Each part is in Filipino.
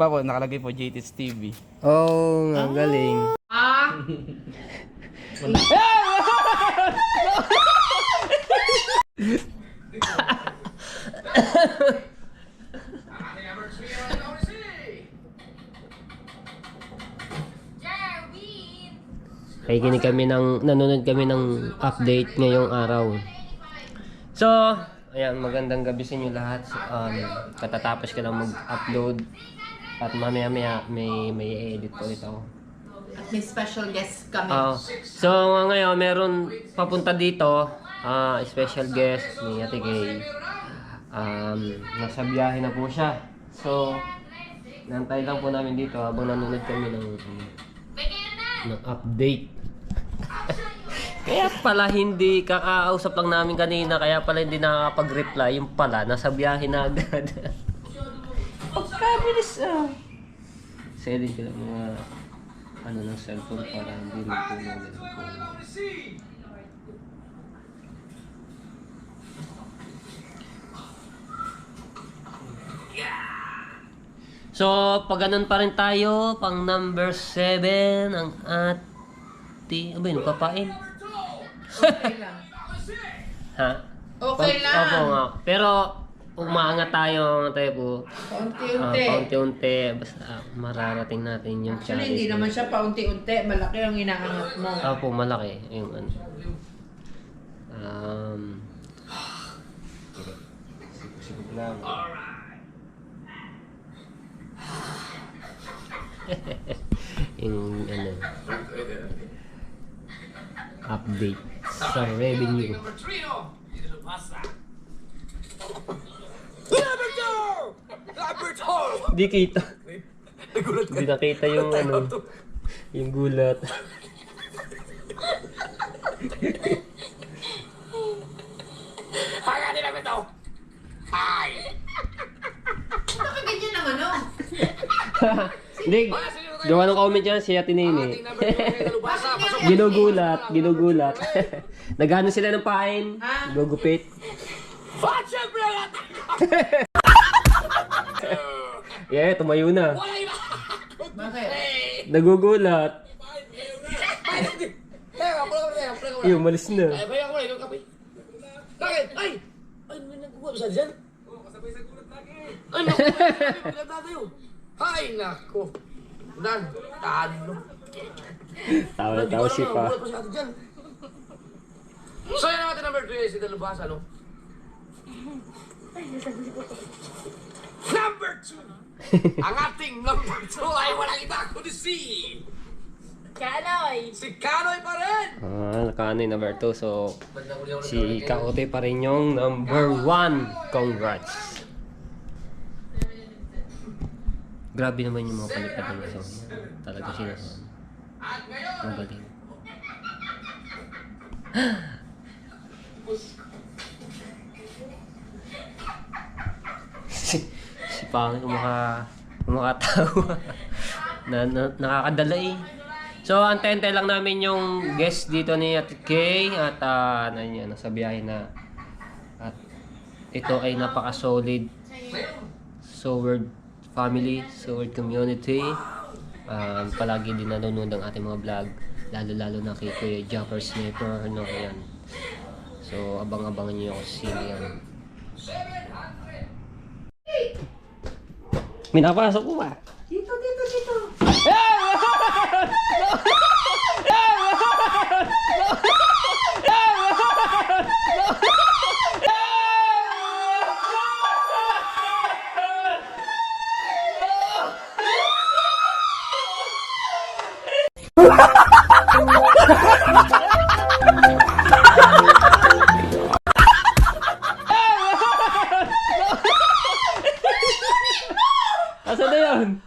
Pa po, nakalagay po JT's TV. Oh, ang galing. Nakikinig kami nanonood kami ng update ngayong araw. So, ayan, magandang gabi sa inyo lahat. Katatapos ko lang mag-upload at mamaya may edit po ito. At may special guest kami. So, ngayon, meron papunta dito, special guest ni Ate Kay. Nasa biyahe na po siya. So, nantay lang po namin dito habang nanonood kami ng update. Kaya pala hindi kakausap lang namin kanina, kaya pala hindi nakakapag-reply. Yung pala, nasa biyahe na agad. Pagkabilis Selling ko lang mga ng cellphone para hindi rin po So, pag ganun pa rin tayo, pang number 7, ang abay, nagpapain. Okay lang. Ha? Okay lang. Opo nga. Pero, umaangat tayo po. Paunti-unti. Paunti-unti. Basta mararating natin yung Actually, challenge. hindi naman siya paunti-unti. Malaki ang inaangat mo. Opo, malaki. Yung Siguro lang. Yung update sa revenue. Di kita. Di nakita yung yung gulat. Hagatin namin ito! Ay! Bakit ganyan ang ano? Hindi, gawa ng comment dyan si Ate Nini. Ginugulat. Nagano sila ng pain, gugupit. What? Siyempre natin! Yeah, tumayo na. Wala iba! Bakit? Nagugulat. Teka, pula. Yung malis na. Ay, bayan ko na, yung kape. Bakit? Ay! Ay, may nagkukuha sa dyan? Oo, kasabay sa gulat lagi. Ay, naku, pinagdata yun. Ay, naku. Dan, talo. Tawa si pa. Gulat pa si ate dyan. So, yun natin number 3, si Dalubasa, no? Number 2! Ang ating number 2 ay walang iba kundi si Kanoy! Si Kanoy pa rin! Nakaanoy number 2. So, si Kaote pa rin yung number 1. Congrats. Grabe naman yung mga palipad ng song. Talaga sila. Magaling. si Pangit umakatawa. Nakakadala eh. So, antay-antay lang namin yung guest dito ni Ate Kay at nasa biyahe na. At ito ay napaka-solid Sword family, Sword community. Palagi din nanonood ang ating mga vlog, lalo na kay Kuya Japper Sniper, ayan. So, abang-abangan niyo ako sino yan. Minapasok ko ba? Dito. Asa na yan?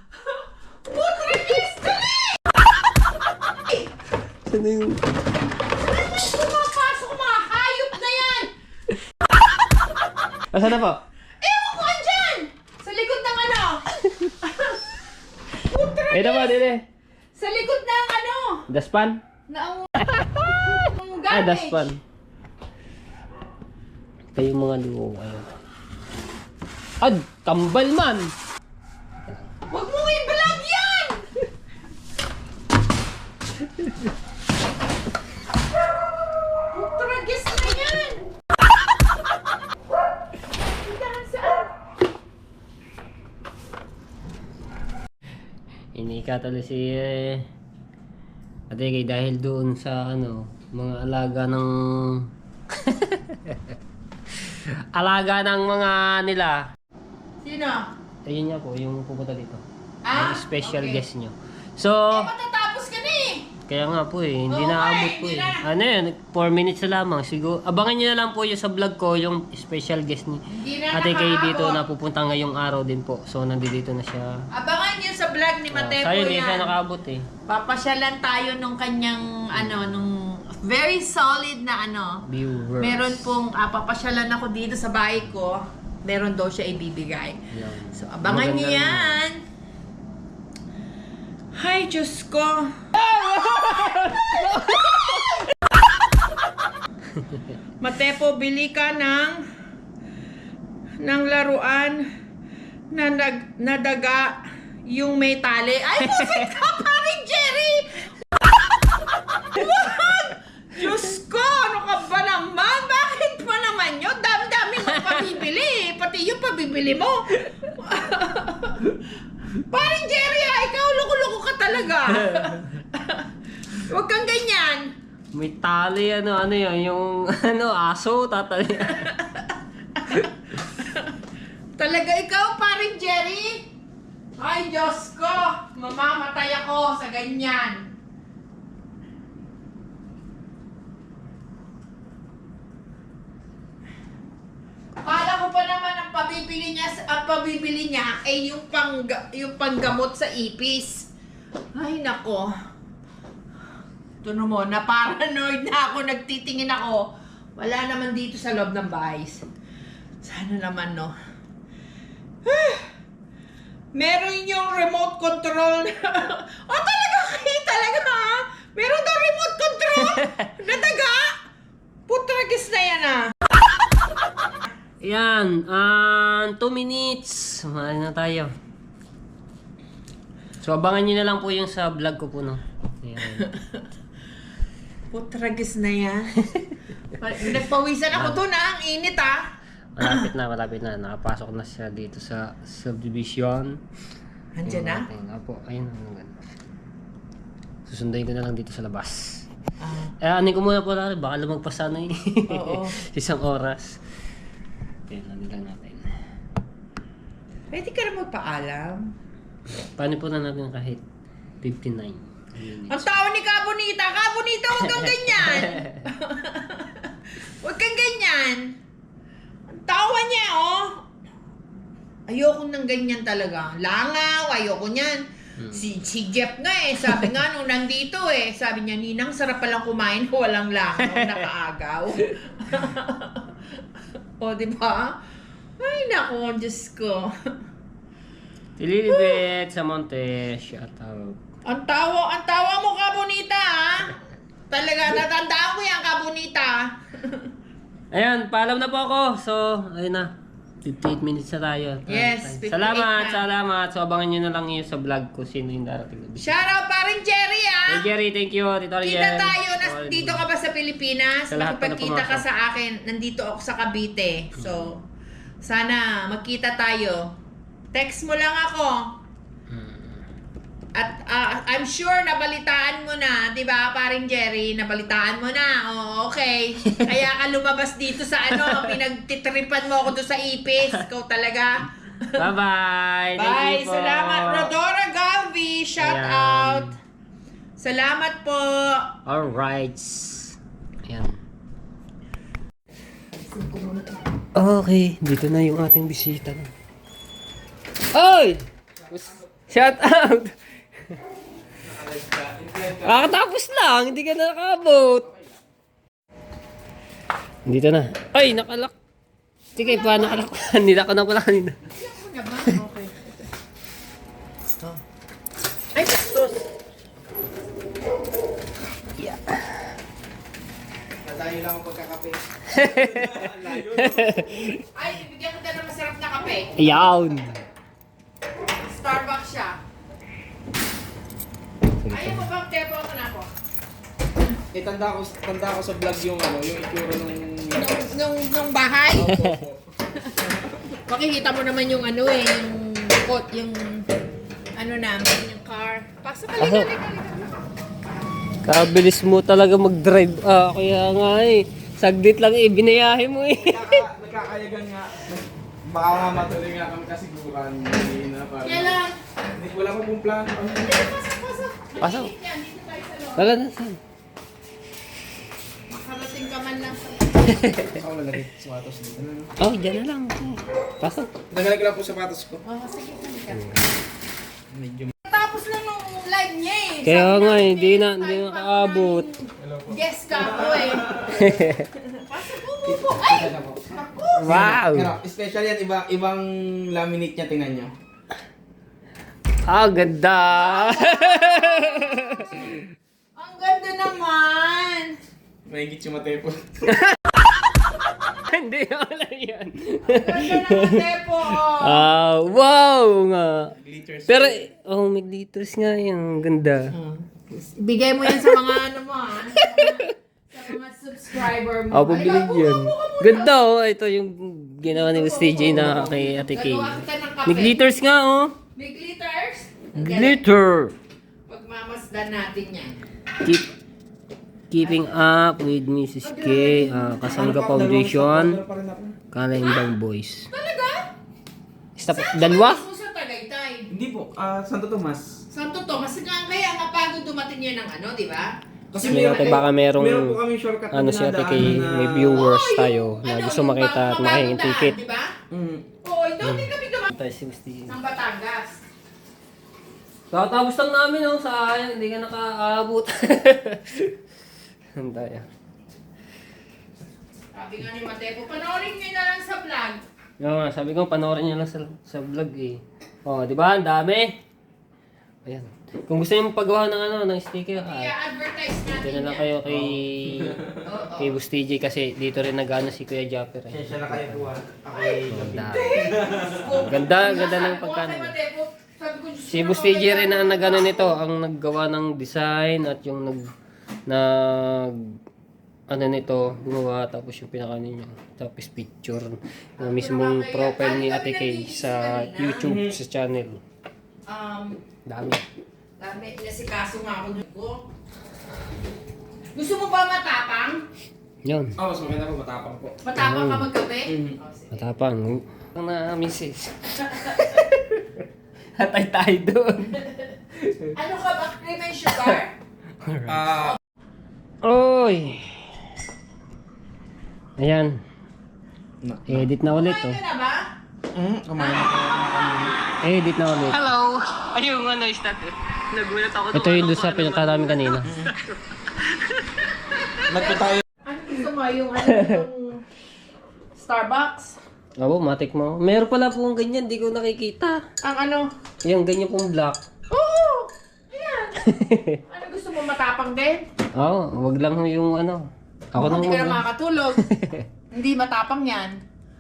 Asa na yung... Pumapasok mga hayop na yan! Asa na po? Ewan ko andyan! Sa likod ng ano? Ito ba, dili? Sa likod ng ano? Daspan? Ang Ah, garbage. daspan. Ito yung mga luho. Ayun. Ad, kambal man! Huwag mo Inika tuloy si Ate Kay dahil doon sa mga alaga ng alaga ng mga nila. Sino? Ayun nga po, yung pupunta dito. Ah, Yung special okay. guest nyo. So, Matatapos ka na eh. kaya nga po hindi Oo, naabot po hindi eh. na. Ano yun, 4 minutes na lamang. Siguro, abangan nyo na lang po yung sa vlog ko, yung special guest ni Hindi na Ate Kay dito nakaabot. na pupunta ngayong araw din po. So, nandito na siya. Abangan niyo sa vlog ni Matepo Sayang, hindi siya yan. nakaabot eh. Papasyalan tayo nung kanyang, nung very solid na Viewers. Meron pong, papasyalan ako dito sa bahay ko. Meron daw siya ibibigay. Yan. So, abangan Maganda niyo rin yan. Ay, Diyos ko. Matepo, bili ka ng laruan na daga yung may tali. Ay, pusit ka, paring Jerry! What? Diyos ko, ano ka ba naman? Bakit pa naman yun? Dami-dami mo pabibili. Pati yung pabibili mo. Paring Jerry, ikaw loko-loko ka talaga. Huwag kang ganyan. May tali, ano yan, yung aso, tatali. Talaga ikaw, paring Jerry? Ay, Diyos ko! Mamamatay ako sa ganyan. Kala ko pa naman ang pabibili niya ay yung panggamot sa ipis. Ay, nako. Tuno mo, na-paranoid na ako, nagtitingin ako. Wala naman dito sa loob ng bahay. Sana naman, no? Meron yung remote control. Oh, talaga kayo talaga, ha? Meron daw remote control na daga. Putragis na yan, ha? Yan, 2 minutes. Mahal na tayo. So, abangan nyo na lang po yung sa vlog ko po, no? Ayan. Putragis na yan. Nagpawisan ako doon, ha? Ang init, ha? Malapit na. Nakapasok na siya dito sa subdivision. Andiyan na? Apo, ayun. Susundayin ko na lang dito sa labas. Ah, Anin ko muna po lang, baka lumagpas sana eh. Oo. Isang oras. Ayan, ano lang natin. pwede ka na magpaalam. Paano po na natin kahit 59 minutes? Ang tao ni Kabonita! Kabonita, huwag kang ganyan! Huwag kang ganyan! Ang tawa niya, oh! Ayoko ng ganyan talaga. Langaw, ayoko niyan. Si Jeff nga sabi nga nung nandito sabi niya, Ninang, sarap palang kumain, walang langaw, nakaagaw. O, di ba? Ay, nako, Diyos ko. Tililibet sa Monte, shout out. Ang tawa mo, Kabonita, ha? Talaga, tatandaan ko yan, Kabonita. Ayan, paalam na po ako. So, ayun na. 58 minutes na tayo. Yes, 58 Salamat. na. So, abangan nyo na lang yun sa vlog ko. Sino yung darating na bisita. Shout out pa rin, Jerry, ha? Hey, Jerry, thank you. Tito Ariel. Kita tayo, dito ka ba sa Pilipinas? Sa lahat pa na Nakipagkita ka pumasok. sa akin, nandito ako sa Cavite. So, sana magkita tayo. Text mo lang ako. At I'm sure nabalitaan mo na, 'di ba, paring Jerry, nabalitaan mo na. Oh, okay. Kaya ka lumabas dito sa pinagtitripan mo ako doon sa ipis. Ikaw talaga. Bye-bye. Thank Bye. you po. Salamat. Rodora Galvi, shout Ayan. out. Salamat po. Alright. Ayan. Okay, dito na yung ating bisita. Oy! Shout out! Kakatapos lang, hindi ka na nakabot. Dito na. Ay, nakalak. Sige, paano nakalak? Nila ko na pala kanina. Okay. Ay, tos. Yeah. Nalayo lang ang pagkakape. Ay, bibigyan ko na ng masarap na kape. Ayan. Starbucks siya. Ayaw mo bang tepo ako na ako? Tanda ko sa vlog yung itsura Nung bahay? Makikita mo naman yung yung ano namin, yung car. Pasok ka, liga. Kabilis mo talaga mag-drive. Kaya nga eh. Saglit lang eh, binayahe mo eh. Nagkakayagan nga. Baka nga matuloy nga kami kasiguran. Hindi na parang. Kailan? Wala ko pong plano. Pasok. Pasok. Mainit yan, dito tayo sa loob. Wala na saan. Makarating ka man lang sa... Ako malagay sapatos dito. Oh, dyan na lang. Pasok. Nagalag lang po sapatos ko. Oh, sige, halika. Medyo. Tapos lang nung live niya eh. Kaya Sabi nga, namin, hindi na time nakaabot. pa guest ka po eh. Pasok po. Ay! Naku! Wow! Pero, special yan, ibang laminate niya, tingnan nyo. Ganda! Ang ganda naman! Mahigit yung matepo. Hindi, wala yan. Ganda naman, Tepo! Wow nga. Glitters. Pero, may glitters nga yan. Ganda. Bigay mo yan sa mga ano mo ha. Sa mga subscriber mo. Pabili yan. Ganda Ito yung ginawa ni Miss TJ na kay Ate Kay. Gagawa kita ng kape. May glitters nga May glitters? Glitter! Pagmamasdan natin yan. Keeping up with Mrs. K. Kasangga Foundation. Kalimbang Boys. Talaga? Stop. Dalawa? Mismo sa Tagaytay. Hindi po, Santo Tomas. Santo Tomas, kaya nga bago dumating yan ng ano, di ba? Kasi Hindi natin baka merong meron po kami shortcut na si Ate Kay, dinadaanan na- may viewers tayo na Ano, gusto yung makita at bagong makahingin daan, ticket. Di ba? Mm. Oo, ito, hindi kami dumating Tayo si Miss TJ. ng Batangas. Kakatapos lang namin sayang, hindi ka nakaabot. Tayo. Sabi nga ni Matepo, panoorin nyo na lang sa vlog. Oo nga, sabi ko panoorin niyo lang sa vlog eh. Di ba? Ang dami. Ayan. Kung gusto niyo paggawa ng sticker, I-advertise natin dito na lang yan. kayo kay Oo. kay Boss TJ kasi dito rin nagana si Kuya Japper. Siya na kayo po Ako ay Ganda, ganda ng pagkano. Si Boss TJ rin ang nagano nito, ang naggawa ng design at yung ano nito, gumawa tapos yung pinakano niya. Tapos picture na mismong profile ni Ate Kay sa YouTube sa channel. Dami. Dami, nasikaso nga ako ko. Gusto mo ba matapang? Yun. mas maganda po, matapang po. Matapang ka magkape? Mhm. Oh, sige. Matapang. Ang na misis. Hatay tayo doon. Ano ka ba? Cream and sugar? Oy! Ayan. No. Edit na ulit Kumain ka na ba? Kumain na po kami. Edit na ulit. Hello! Ayun nga, noise natin. Nagulat ako. Ito yung doon sa pinunta namin kanina. Nagpo tayo. Ano gusto mo? Yung yung Starbucks? Abo, matik mo. Meron pala pong ganyan, di ko nakikita. Ang ano? Yung ganyan pong black. Oo! Ayan! Ano gusto mo matapang din? Wag lang yung ano. Ako nang Hindi ka na makakatulog. Hindi matapang yan.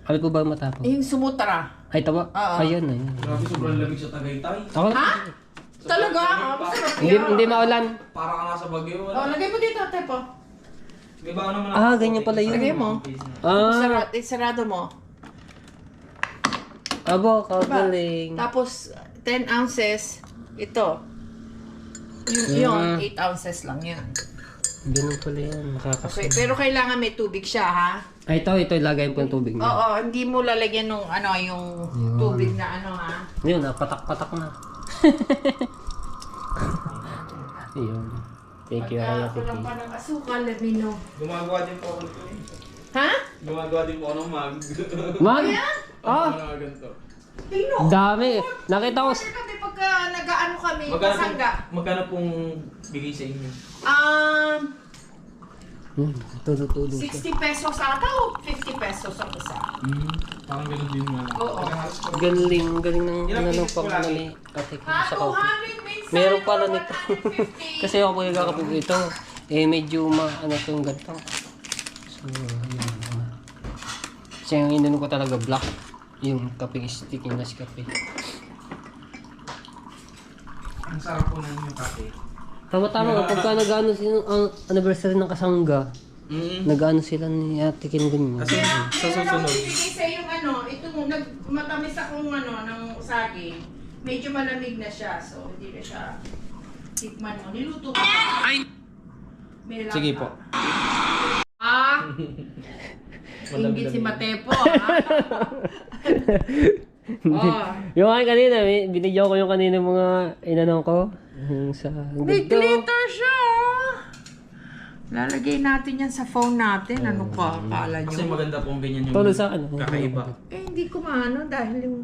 Ano po ba matapang? Yung sumutra. Ay, taba. Oo. Ayun, ayun. Grabe, sobrang lamig sa Tagaytay. Ako? Ha? Talaga? Masarap Hindi, yan. hindi maulan. Para ka nasa Baguio. Oh, lagay mo dito, Tepo. May ba naman Ganyan pala yun. Lagay mo. Sarado mo. Abo, Diba? kagaling. Tapos, 10 ounces, ito. Yung 8 ounces lang yan. Ganun pala yan. Okay, pero kailangan may tubig siya, ha? Ito ilagay po yung tubig niya. Oo, hindi mo lalagyan ng yung tubig na ha? Yun, patak-patak na. Yun. Thank you, Aya. Kulang pa ng asukal, Lamino. Gumagawa din po ako nito eh. Ha? Gumagawa din po ako ng mag. Man! Mga ganito. Tino! Dami! Nakita ko. Order kami pagka nag-ano kami, pasangga. Magkano pong bigay sa inyo? Tulo-tulo. 60 pesos ata o 50 pesos ang isa? Parang ganun din nga. Oo. Galing ng Ilang ano pieces pang po lagi? ni Ate Kay Ha, sa coffee. 200 minsan. Meron pala nito. 150. Kasi ako po kakapag ito. Medyo ano itong ganito. So, yun. Kasi yung ininom ko talaga black. Yung kaping sticky na si kape. Ang sarap po ng yung kape. Tama-tama, pagka nag-ano ang anniversary ng kasangga, Mm. nag-ano sila ni Ate Ken ganyan. Kasi sa Meron ako susunod. bibigay sa yung ito, matamis akong ng saging. medyo malamig na siya. So, hindi na siya tikman mo. Niluto ko. Ay! May lang Sige ka. po. Ah! Ingit si Matepo, ha? Oh. Yung akin kanina, binigyan ko yung kanina mga inanong ko. Yung sa May ganito. glitter siya, oh. Lalagay natin yan sa phone natin. Ano pa? Akala Kasi nyo? maganda pong ganyan yung Tulad sa ano? kakaiba. Eh, hindi ko maano dahil yung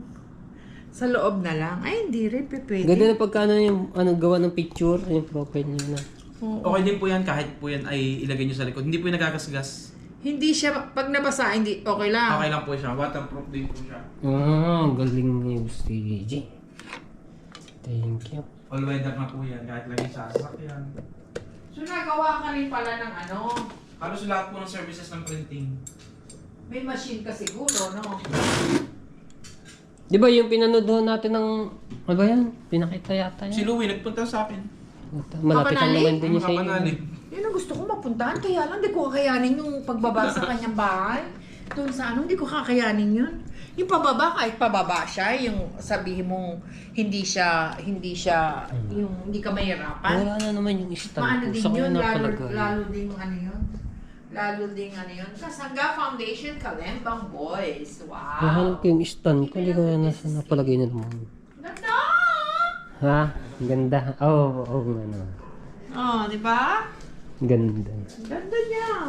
sa loob na lang. Ay, hindi rin. Pwede. Ganda na pagka ano yung gawa ng picture, yung profile niyo na. Oo. Okay din po yan kahit po yan ay ilagay nyo sa likod. Hindi po yung nagagasgas. Hindi siya, pag nabasa, hindi, okay lang. Okay lang po siya. Waterproof din po siya. Galing ni Stevie. Thank you. All weather na po yan. Kahit lagay sa sasakyan. So, nagawa ka rin pala ng ano, Halos lahat po ng services ng printing. may machine ka siguro, no? Di ba yung pinanood ho natin ng, ano ba yan? Pinakita yata Si yan. Louie nagpunta sa akin. Malapit lang Kapanali? naman din niya sa iyo. Kapanali. Yun ang gusto ko mapuntahan, kaya lang di ko kakayanin yung pagbaba sa kanyang bahay. Doon sa ano, hindi ko kakayanin yun. Yung pababa, kahit pababa siya, yung sabihin mong hindi siya, yung hindi ka mahirapan. Wala na naman yung stand Maano ko. din Sa kanya yun, napalagay. lalo ding ano yun. Lalo ding ano yun. Kasangga Foundation Kalembang Boys. Wow. Nahanap ko yung stand ko. Hindi ko na nasa napalagay na naman. Ganda! Ha? Ganda. Oo, nga naman. Oh, di ba? Ganda. Ganda niya.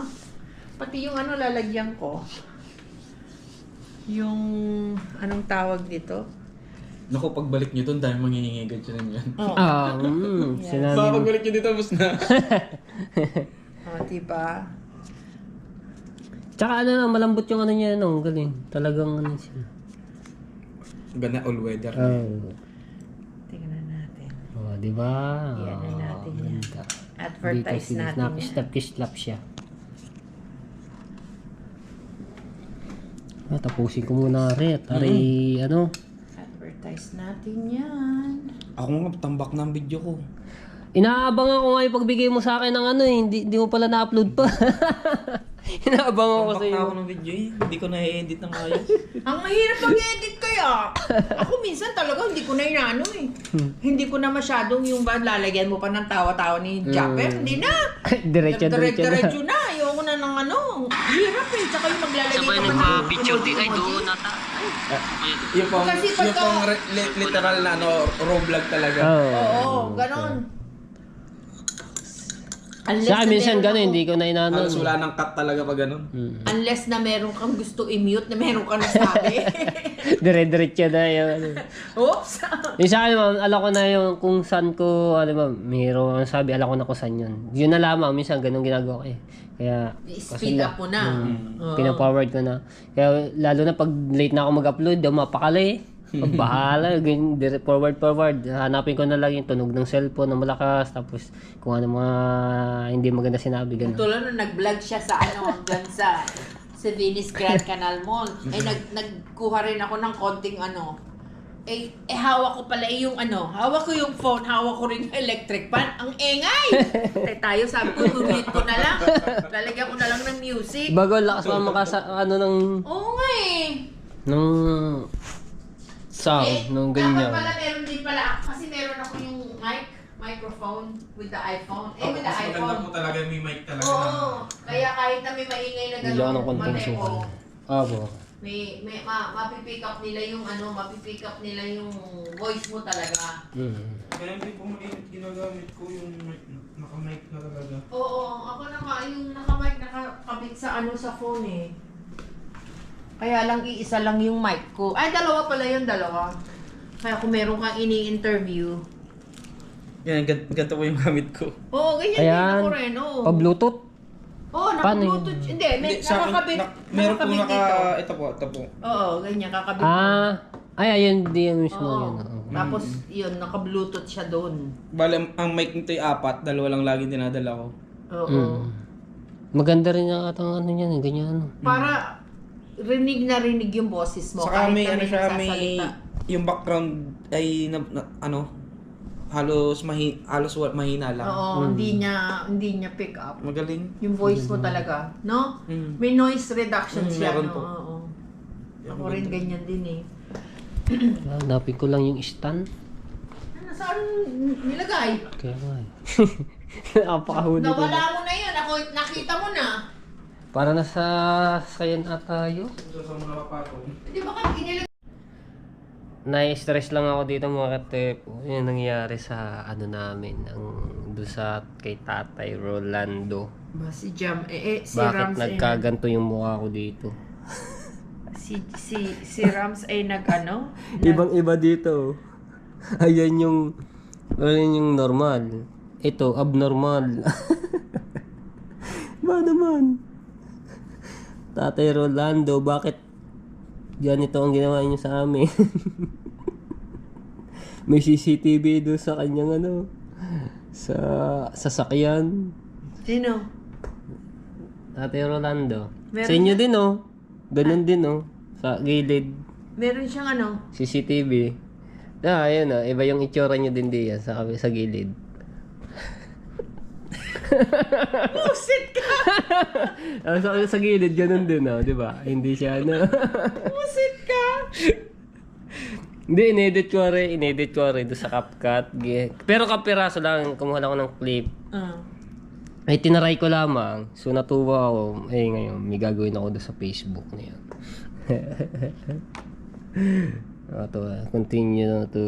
Pati yung ano lalagyan ko. Yung anong tawag dito? Naku, pagbalik nyo doon, dahil mangingigad siya yan. Oh. Sinabi Baka mo. pagbalik nyo dito, tapos na. Oh, diba? Tsaka ano, malambot yung ano niya, no? Galing. Talagang ano siya. Ganda all weather. Oh. Tingnan natin. Oh, di ba? Yan na natin yan. Ganda. Advertise Dito, natin yan. Snap-kislap siya. Tapusin ko muna rin. Tari, ano? Advertise natin yan. Ako nga, tambak na ang video ko. Inaabangan ko nga yung pagbigay mo sa akin ng ano eh. Hindi mo pala na-upload pa. Inaabangan ko sa Tambak na iyo. ako ng video eh. Hindi ko na-edit ng ayos. Ang mahirap mag-edit kaya. Ako minsan talaga hindi ko na inaano eh. Hindi ko na masyadong yung ba lalagyan mo pa ng tawa-tawa ni Japper. Hindi na. Diretso na. Diretso na. Ayoko na ng ano. Hirap eh. Tsaka yung maglalagay ka pa ng nata. Yung pong, Kasi pagka- yung pong literal na ano, raw vlog talaga. Oo, ganon. Sa akin minsan meron gano'n, ako- hindi ko na inaano. Halos wala nang cut talaga pag ganun. Unless na meron kang gusto i-mute na meron kang nasabi. Dire-diretso na yun. Ano. Oops! Yung sa akin, ma'am, alam ko na yung kung saan ko, ano ma'am, mayroon ang sabi, alam ko na kung saan yun. Yun na lamang, minsan ganun ginagawa ko eh. Kaya, Speed up mo na. Oo. pina-forward ko na. Kaya, lalo na pag late na ako mag-upload, daw mapakali. Pag bahala, forward. Hanapin ko na lang yung tunog ng cellphone na malakas, tapos kung ano mga hindi maganda sinabi, ganun. Tulad nung nag-vlog siya sa ano, hanggang sa Venice Grand Canal Mall. Ay, nagkuha rin ako ng konting ano. Hawak ko pala yung ano, hawak ko yung phone, hawak ko rin yung electric fan. Ang engay! Tayo, sabi ko, mute ko na lang. Lalagyan ko na lang ng music. Bago, lakas pa makasa, ano ng, Oo nga eh. nung sound, nung ganyan. Dapat pala meron din pala ako. Kasi meron ako yung microphone with the iPhone. With the Mas maganda iPhone. po talaga may mic talaga Oo. na. Kaya kahit na may maingay na Bigyan ko ng gano'n, konting Matepo, sukan. Abo. mapipick up nila yung ano, mapipick up nila yung voice mo talaga. Kaya hindi po mainit ginagamit ko yung mic, naka-mic na talaga. Oo, ako yung nakamic nakakabit sa ano sa phone eh. Kaya lang iisa lang yung mic ko. Ay, dalawa pala yun, dalawa. Kaya kung meron kang ini-interview. Yan, ganito po yung gamit ko. Oo, ganyan din Ayan. ako rin. Oo, Pa-Bluetooth. Oo, Paano naka-bluetooth. yun? Hindi, may nakakabit. Meron po nakakabit dito. ito po. Oo, ganyan, kakabit. Ayun, di yan mismo Oo. yun. Oo. Tapos, yun, naka-bluetooth siya doon. Bale, ang mic nito ay 4, dalawa lang laging dinadala ko. Oo. Maganda rin yung atang ano yan, ganyan. Para rinig na rinig yung boses mo. Saka kahit may na ano siya, may nagsasalita. yung background ay halos mahina lang. Oo, hindi niya pick up. Magaling. Yung voice mo talaga, no? Mm. May noise reduction siya, Meron no? po. Oo. Ako rin ganyan din eh. Hanapin ko lang yung stand. Saan nilagay? Kaya nga eh. Napakahuli ko. Nawala mo na yun. Ako, nakita mo na. Para nasa sayan ata yun. Sa mga napapatong. Di ba kami inilagay? Na-stress lang ako dito mga katepo. Yung nangyari sa ano namin, doon sa kay Tatay Rolando. Ba, si Jam, si Bakit Rams nagkaganto yung mukha ko dito? si Rams ay nag-ano? Ibang-iba dito. Ayan yung normal. Ito, abnormal. Ba naman? Tatay Rolando, bakit ganito ang ginawa niyo sa amin? May CCTV doon sa kanyang sa sasakyan. Sino? Tatay Rolando. Meron Sa inyo din Ganun din sa gilid. Meron siyang ano? CCTV. Ayun iba yung itsura niyo din diyan sa gilid. Pusit ka! Sa gilid, ganun din, di ba? Hindi siya, Pusit ka! Hindi, inedit ko rin doon sa CapCut. Pero kapiraso lang, kumuha lang ako ng clip. Ay, tinaray ko lamang. So, natuwa ako. Ngayon, may gagawin ako doon sa Facebook na yan. Continue to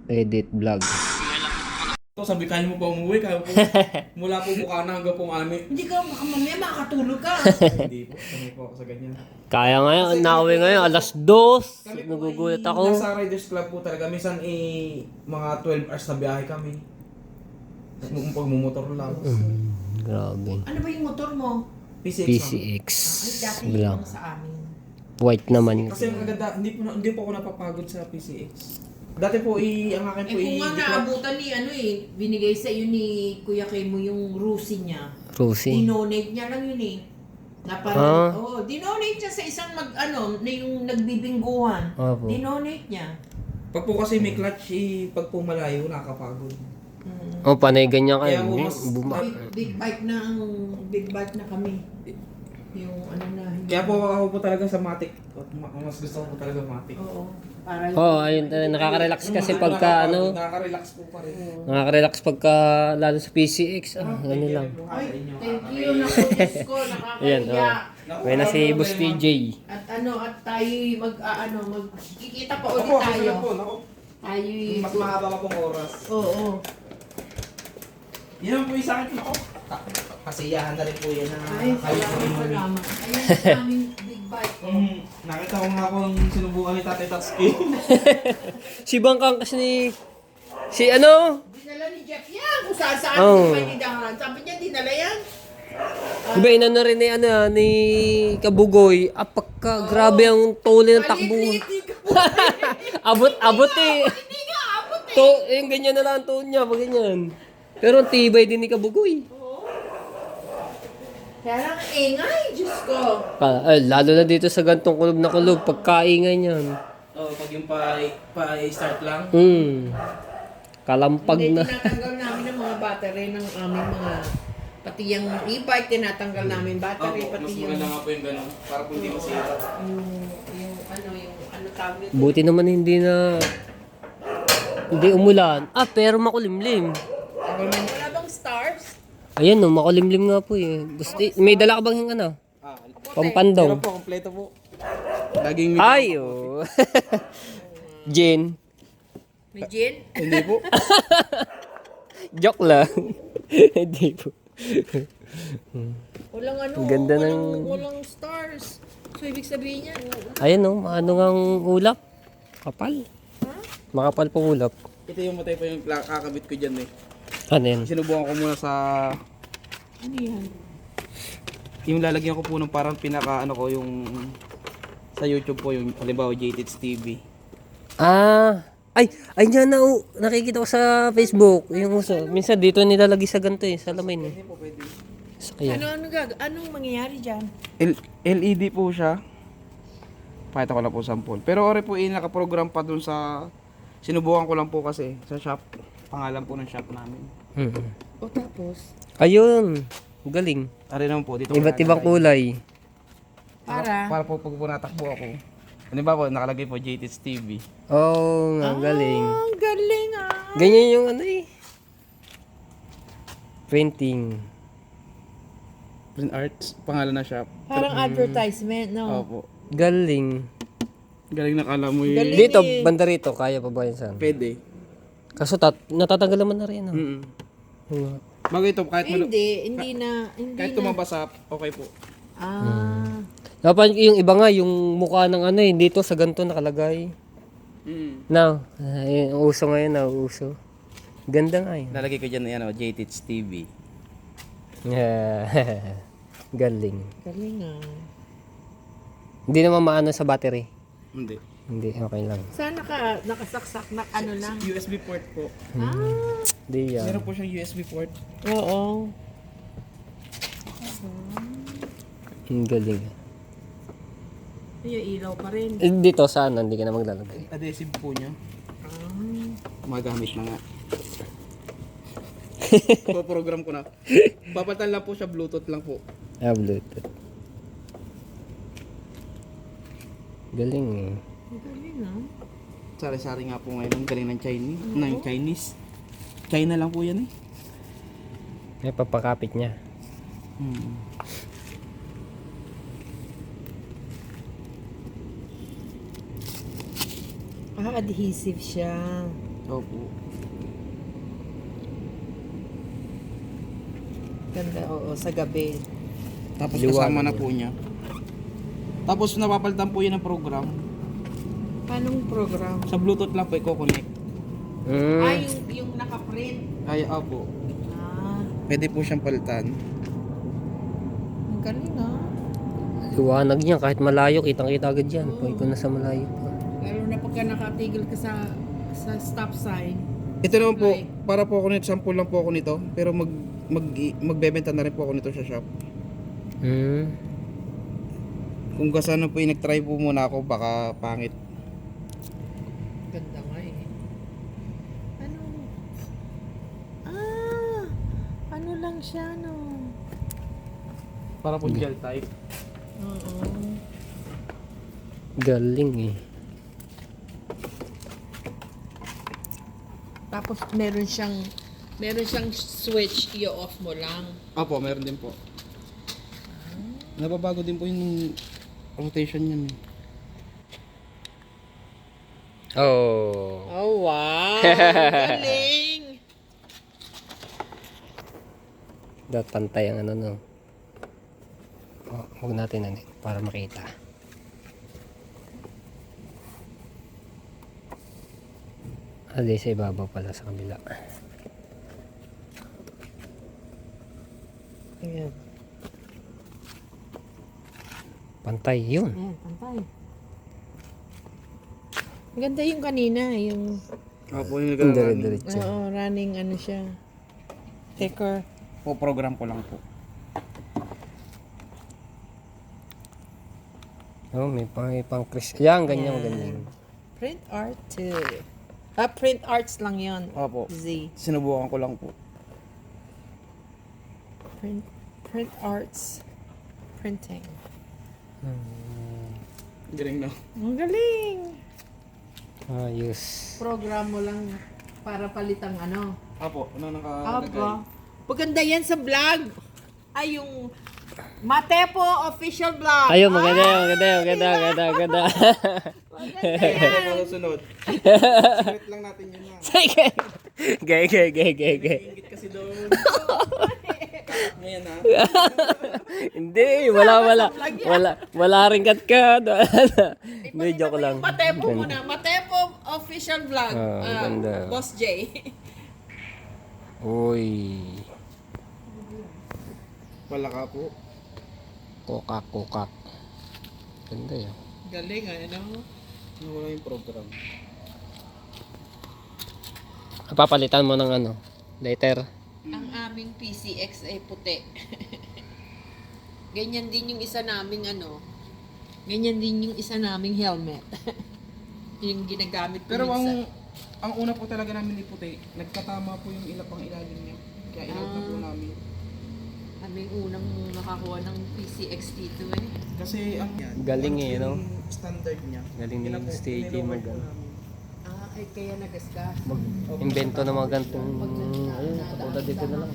edit vlog. Ito, sabi kaya mo pa umuwi, kaya po. Mula po mukha na hanggang pong ani. Hindi ka, baka mamaya makakatulog ka. Hindi po, kami po ako sa ganyan. Kaya ngayon, nauwi ngayon, alas 2. Nagugulat ako. Nasa Riders Club po talaga. Minsan mga 12 hours na biyahe kami. Pagmumotor lang. Grabe. Ano ba yung motor mo? PCX. Ay, dati Black. yung sa amin. White naman. Kasi ang kaganda, hindi po ako napapagod sa PCX. Dati po ang akin po Kung nga naabutan ni binigay sa iyo ni Kuya Kemo yung Rusi niya. Rosie. Dinonate niya lang yun Na Ah. parang, dinonate niya sa isang na yung nagbibingguhan. Opo. Dinonate niya. Pag po kasi may clutch, pag po malayo, nakakapagod. Panay ganyan kayo. Kaya po mas- Big bike na kami. Yung hindi. Kaya po ako po talaga sa Matic. Mas gusto ko po talaga Matic. Oo. Para Ayun, nakaka-relax kasi pagka Nakaka-relax po pa rin. nakaka-relax pagka lalo sa PCX. Ano lang. Ay, thank you. Naku, Diyos ko, Ayan, nakakahiya. May na si Boss TJ. At tayo magkikita pa ulit Ako, tayo. susunod po. Naku, Tayo mas mahaba pa pong oras. Oo. Yan ang po yung sa akin. Ako, kasiyahan na rin po yan na Ay, kayo po yung mami. salamat. Ayan ang aming big bike. Nakita ko nga po ang sinubukan ni Tatay Tatsuki. Si Bangkang kasi Dinala ni Jeff yan. Kung saan Oh. di pa nidahan. Sabi niya, dinala yan. Diba inano rin ni Kabugoy. Pagka grabe ang tuli ng takbo. Abot eh. Hindi nga, abot eh. Yung ganyan na lang ang tone niya, pag ganyan. Pero ang tibay din ni Kabugoy. Kaya lang ingay, Diyos ko. Lalo na dito sa gantong kulob na kulob, pagkaingay niyan. Pag yung pa-start lang. Kalampag Hindi, na. tinatanggal namin ang mga battery ng aming pati yung e-bike, tinatanggal namin battery, Opo, pati mas yung, maganda nga po yung gano'n. Para po hindi masira. yung tawag nito. Buti naman hindi umulan. Pero makulimlim. Wala bang stars? Ayan makulimlim nga po eh. May dala ka bang pampandong? Po, kompleto po. Laging Ay, Jen. May gin? Hindi po. Joke lang. Hindi po. Walang Ganda ng- walang stars. So, ibig sabihin niya, Ayan ano ngang ulap? Kapal. Makapal po ulap. Ito yung matay pa yung kakabit ko dyan eh. Ano yan? Sinubukan ko muna sa... ano yan? Yung lalagyan ko po ng parang pinaka ko yung... Sa YouTube po yung halimbawa JTits TV. Ay niya nakikita ko sa Facebook. Yung uso. Minsan dito nilalagay sa ganito sa lamin. Hindi po pwede. Sakya. Anong mangyayari dyan? LED po siya. Pakita ko lang po sample. Pero ore po nakaprogram pa dun sa... Sinubukan ko lang po kasi sa shop. Pangalan po ng shop namin. O tapos? Ayun. Galing. Ari naman po dito. ko Iba't ibang nalalagay. kulay. Para? Para po pag punatakbo ako. Ano ba po, nakalagay po JT's TV. Oh, nga, galing. Ang galing ah. Ganyan yung ano eh. Printing. Print Arts, pangalan na shop. Parang advertisement, no? Opo. Galing. Galing nakala mo yun. Galing. Dito, eh. banda rito, kaya pa ba yun saan? Pwede. Kaso natatanggal naman na rin. Mm. Oh. Bago ito, kahit Hindi kahit na. tumabasa, okay po. Ah. Dapat yung iba nga, yung mukha ng ano eh, dito sa ganito nakalagay. Mm. Now, yung uso ngayon na uso. Ganda nga yun. Lalagay ko dyan ano, JT's TV. Galing. Galing ah. Hindi naman maano sa battery. Hindi. Hindi, okay lang. Saan nakasaksak na ano lang? USB port po. Ah. Hindi yan. Meron po siyang USB port. Oo. Ang galing. Yung ilaw pa rin. Eh, dito saan? Hindi ka na maglalagay. Adhesive po niya. Ah. Magamit na nga. Po-program ko na. Papalitan lang po siya, Bluetooth lang po. Bluetooth. Galing eh. Galing ah. Sari-sari nga po ngayon. Ang galing ng Chinese. Ng Chinese. China lang po yan eh. May papakapit niya. Hmm. Ah, adhesive siya. Opo. Ganda, oo, sa gabi. Tapos Liwanag kasama na yun. po niya. Tapos napapalitan po yan ng program. Anong program? Sa Bluetooth lang po i-connect. Ah, Mm. yung naka-print. Ay, opo. Ah, Pwede po siyang palitan. ang galing ah. Liwanag niya. Kahit malayo, kitang-kita agad yan. Pwede ko na sa malayo pa. Lalo na pagka nakatigil ka sa stop sign. Ito naman po, Right. para po ako nito, sample lang po ako nito. Pero magbebenta na rin po ako nito sa shop. Mm. Kung kasano po yung nag-try po muna ako, baka pangit. Ganda nga eh. Ano? Ah, ano lang siya no? Para po gel type. Oo. Galing eh. Tapos meron siyang switch, i-off mo lang. Opo, meron din po. Nababago din po yung rotation niyan. Oh. Oh, wow! Galing! Dapat pantay ang ano no. Oh, huwag natin ano para makita. Ali sa ibabaw pala sa kabila. Ayan. Pantay yun. Ayan, pantay. Maganda yung kanina, yung Opo, yung Yung nag-running. dire-diretso. running ano siya. Thicker. Po, program ko lang po. Oh, may pang Chris. Yan, ganyan, ganyan. Print art 2. Ah, print arts lang yon. Opo. Z. Sinubukan ko lang po. Print arts. Printing. Galing na. Ang galing! Ayos. Program mo lang para palitang ano. Opo, ano nakalagay? Aba. Maganda yan sa vlog. Ay, yung Matepo official vlog. Ayun, maganda. Maganda yan. Ano sunod? Secret lang natin yun na. Gay. Ingit kasi doon. Ngayon na. Hindi, wala rin kat ka. Hindi, joke lang. Matepo muna. Matepo official vlog. Ganda. Boss J. Uy. Wala ka po. Kokak. Ganda yan. Galing ano? Wala yung program. Papalitan mo ng ano, later. Ang aming PCX ay puti. Ganyan din yung isa naming ano. Ganyan din yung isa naming helmet. Yung ginagamit ko Pero minsan. ang una po talaga namin ni puti, nagkatama po yung ilap ang ilalim niya. Kaya ilaw na po namin. Kaming unang nakakuha ng PCX dito eh. Kasi ang Galing eh, no? standard niya. Galing Yun ni na po, Stage nilower mag- po namin. Ay, kaya nagasgas. Mag-invento ng mga gantong, ayun, katulad dito na lang.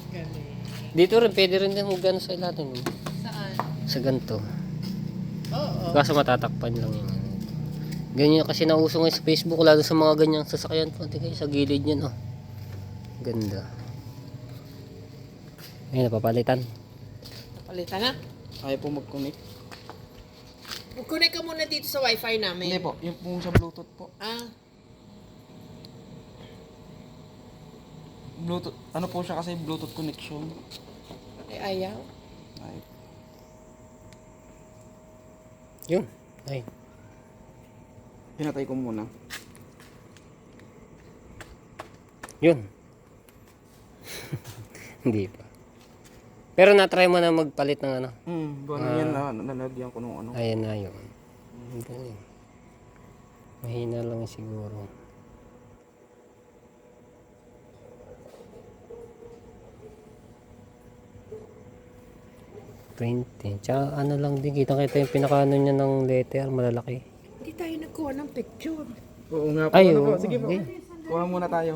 Galing. Dito rin, pwede rin din mag-ano sa ilalim. Saan? Sa ganito. Oo. Kaso matatakpan lang yun. Ganyan kasi nauso ngayon sa Facebook, lalo sa mga ganyang sasakyan. Pati kayo sa gilid yan, oh. Ganda. Ayun, napapalitan. Palitan na. Kaya po mag-connect. Connect ka muna dito sa wifi namin. Hindi po, yung po sa Bluetooth po. Ah, Bluetooth, ano po siya kasi Bluetooth connection. ayaw. Ay, Yun. Ay. pinatay ko muna. Yun. Hindi pa. Pero na-try mo na magpalit ng ano. Gano'n yan na, nalagyan ko nung ano. Ayan na yun. Galing. Mahina lang siguro. Printing. Tsaka ano lang din, kita-kita yung pinakaano niya ng letter, malalaki. Hindi tayo nagkuha ng picture. Oo nga po, Ay, ano oo. po. Sige po, Okay. kuha muna tayo.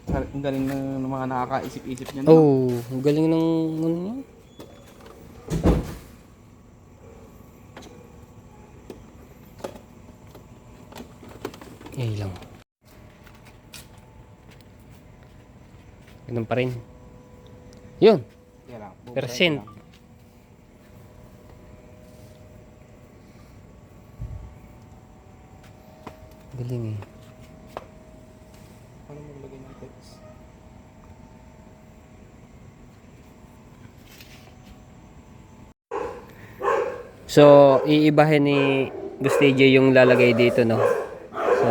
Ang galing ng mga nakakaisip-isip niya. Oh, ang galing ng ano niya. Eh lang. Ganun pa rin. Yun. Kaya lang, bubray Percent. lang. Galing eh. Paano maglagay ng text? So, iibahin ni Gusti J yung lalagay dito, no? So,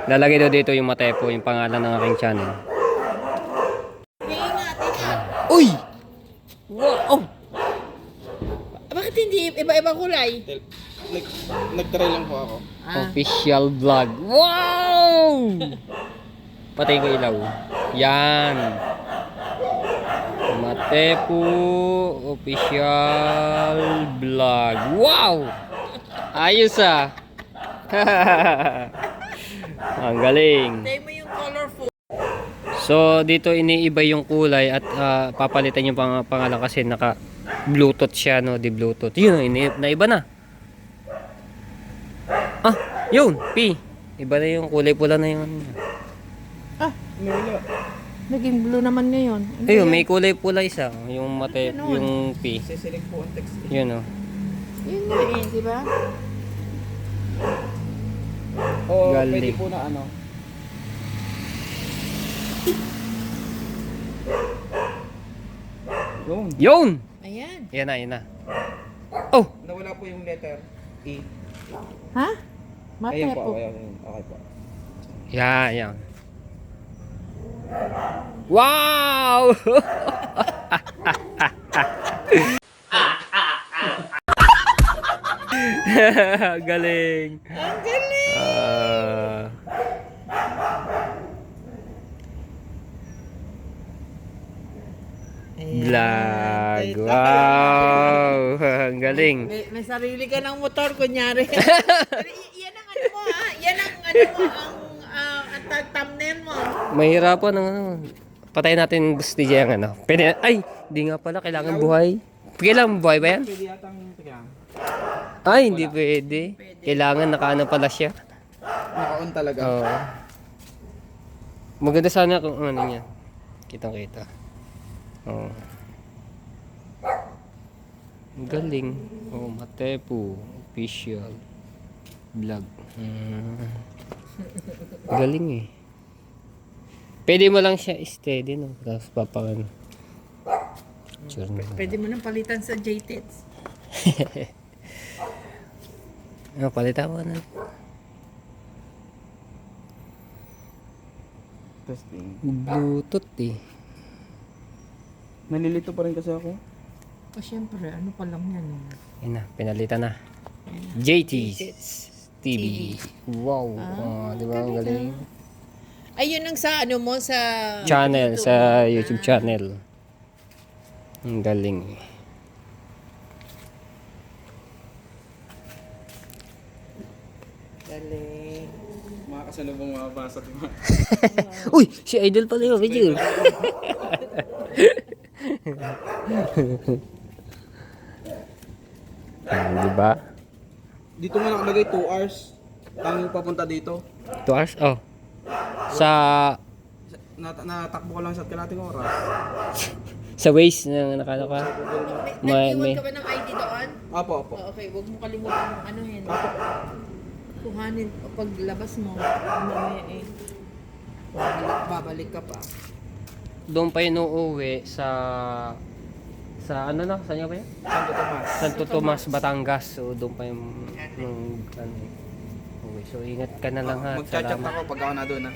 lalagay daw dito yung Matepo, yung pangalan ng aking channel. Uy! Wow! Bakit hindi iba-iba kulay? Nag-try lang po ako. Official vlog. Wow! Patay ko ilaw. Yan. Matepo official vlog. Wow! Ayos ah. Ang galing. Tayo mo yung colorful. So dito iniiba yung kulay at papalitan yung pangalan kasi naka Bluetooth siya, no, di Bluetooth. Yun, naiba na. Ah, yun, P. Iba na yung kulay pula na yung ano. Ah, Wala. naging blue naman ngayon. Ayun, may kulay pula isa, yung mate, Ganun. yung P. Siselect po ang text. Yun, oh. Yun nga eh, di ba? O Galing. pwede po na ano. Yun. Yun! Ayan. Yan na, yan na. Oh! Nawala po yung letter E. Ha? Ayun Matepo. po, ayun. Okay po. Yan, yan. Wow! Galing. Ang galing! Vlog. Wow! Ang galing. May sarili ka ng motor, kunyari. Pero yan ang ano mo, ha? Yan ang ano mo, ang thumbnail mo. Mahirapan ang ano. Patayin natin gusto niya yung ano. Pwede, ay, di nga pala. Kailangan buhay. Kailangan buhay ba yan? Pwede yatang tignan. Ay, hindi pwede. Kailangan nakaano pala siya. Naka-on talaga. Oo. Maganda sana kung ano niya. Kitang-kita. Oo. Ang galing. Oh, Matepo. Official. Vlog. Galing eh. Pwede mo lang siya steady, no? Tapos papakan. Sure na. Pwede mo nang palitan sa JTEDs. Ano, palitan mo na. Testing. Bluetooth eh. Nalilito pa rin kasi ako. Siyempre, ano pa lang yan. Yun na, pinalitan na. JT's TV. Wow. Di ba? Ang galing. Ayun ang sa ano mo sa Channel, YouTube sa mo. YouTube channel. Ang galing. Galing. Mga kasalubong mababasa. Uy! Si Idol pala yun, video. Di ba? Dito nga nakalagay 2 hours. Tanging papunta dito. 2 hours? Oh. Sa Natakbo ko lang sa kalating oras. sa Waze na nakano ka? Nag-iwan ka ba ng ID doon? Apo, apo. Okay, huwag mo kalimutan ng ano yun. Kuhanin o paglabas mo. Mamaya eh. Babalik ka pa. Doon pa yun uuwi sa ano na? Saan nga ba yun? Santo Tomas. Santo Tomas, Batangas. So doon pa yung uwi. So ingat ka na lang ha. Magchat-chat Salamat. ako pag ako na doon ha.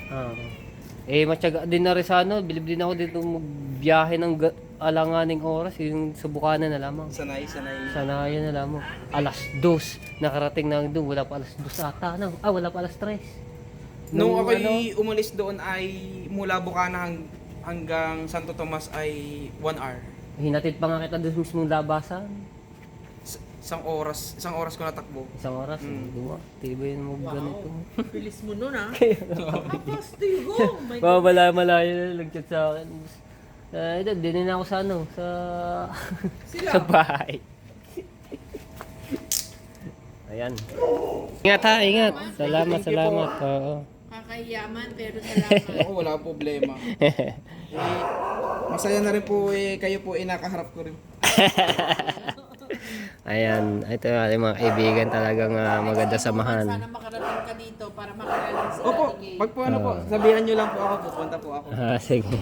Matyaga din na rin sa ano. Bilib din ako dito magbiyahe ng alanganing oras. Yung sa Bukana na lamang. Sanay. Sanayan na lamang. Alas 2. Nakarating na doon. Wala pa alas 2 ata. Wala pa alas 3. Nung ako'y umalis doon ay mula Bukana hanggang Santo Tomas ay 1 hour. Hinatid pa nga kita doon mismong labasan. Isang oras ko natakbo. Isang oras. Diba? Tibay mo ganito. Bilis mo nun ah. How fast do you go? My God. Malayo na nag-chat sa akin. Dinin ako sa ano, sa bahay. Ayan. Ingat ha, ingat. Salamat. Oo. Kakahiyaman pero salamat. Oo, wala problema. Masaya na rin po kayo po nakaharap ko rin. Ayan, ito yung mga kaibigan talagang maganda samahan. Sana makarating ka dito para makarating sa Opo, Atigay. pag po ano po, sabihan nyo lang po ako, pupunta po ako. Sige.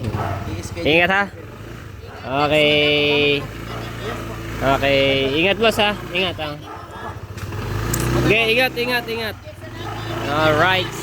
I-schedule. Ingat ha. Okay. Okay, ingat boss ha. Ingat ha. Okay, ingat. Alright.